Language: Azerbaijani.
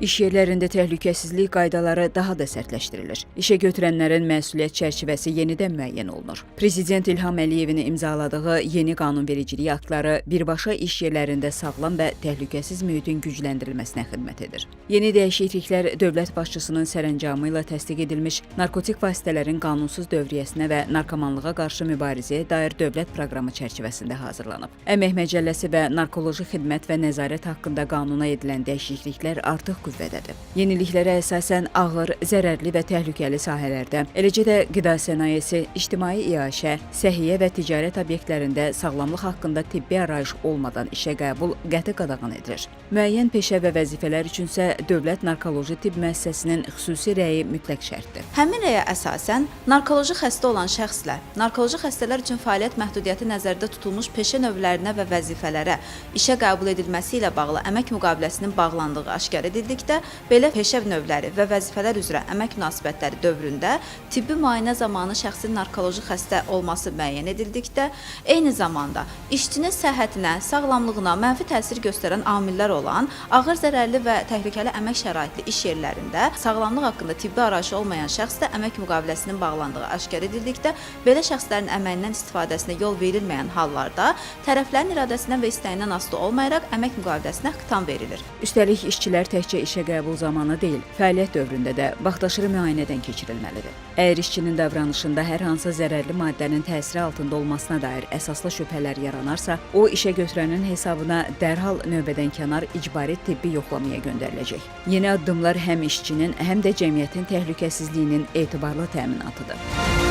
İş yerlərində təhlükəsizlik qaydaları daha da sərtləşdirilir. İşə götürənlərin məsuliyyət çərçivəsi yenidən müəyyən olunur. Prezident İlham Əliyevin imzaladığı yeni qanunvericilik aktları birbaşa iş yerlərində sağlam və təhlükəsiz mühitin gücləndirilməsinə xidmət edir. Yeni dəyişikliklər dövlət başçısının sərəncamı ilə təsdiq edilmiş narkotik vasitələrin qanunsuz dövriyyəsinə və narkomanlığa qarşı mübarizəyə dair dövlət proqramı çərçivəsində hazırlanıb. Əmək Məcəlləsi və narkoloji xidmət və nəzarət haqqında qanuna edilən dəyişikliklər artıq qüvvədədir. Yeniliklərə əsasən ağır, zərərli və təhlükəli sahələrdə, eləcə də qida sənayesi, ictimai iaşə, səhiyyə və ticarət obyektlərində sağlamlıq haqqında tibbi arayış olmadan işə qəbul qəti qadağan edilir. Müəyyən peşə və vəzifələr üçünsə Dövlət Narkoloji Tibb Müəssisəsinin xüsusi rəyi mütləq şərtdir. Həmin rəyə əsasən narkoloji xəstə olan şəxslər, narkoloji xəstələr üçün fəaliyyət məhdudiyyəti nəzərdə tutulmuş peşə növlərinə və vəzifələrə işə qəbul edilməsi ilə bağlı əmək müqaviləsinin bağlandığı aşkar edildikdə, belə peşə növləri və vəzifələr üzrə əmək münasibətləri dövründə tibbi müayinə zamanı şəxsin narkoloji xəstə olması müəyyən edildikdə, eyni zamanda işçinin səhhətinə, sağlamlığına mənfi təsir göstərən amillər olan ağır zərərli və təhlükəli əmək şəraitli iş yerlərində sağlamlıq haqqında tibbi arayışı olmayan şəxslə əmək müqaviləsinin bağlandığı aşkar edildikdə, belə şəxslərin əməyindən istifadəsinə yol verilməyən hallarda tərəflərin iradəsindən və istəyindən asılı olmayaraq əmək müqaviləsinə xitam verilir. Üstəlik, işçilər təkcə işə qəbul zamanı deyil, fəaliyyət dövründə də vaxtaşırı müayinədən keçirilməlidir. Əgər işçinin davranışında hər hansı zərərli maddənin təsiri altında olmasına dair əsaslı şübhələr yaranarsa, o işə götürənin hesabına dərhal növbədənkənar icbari tibbi yoxlamaya göndəriləcək. Yeni addımlar həm işçinin, həm də cəmiyyətin təhlükəsizliyinin etibarlı təminatıdır.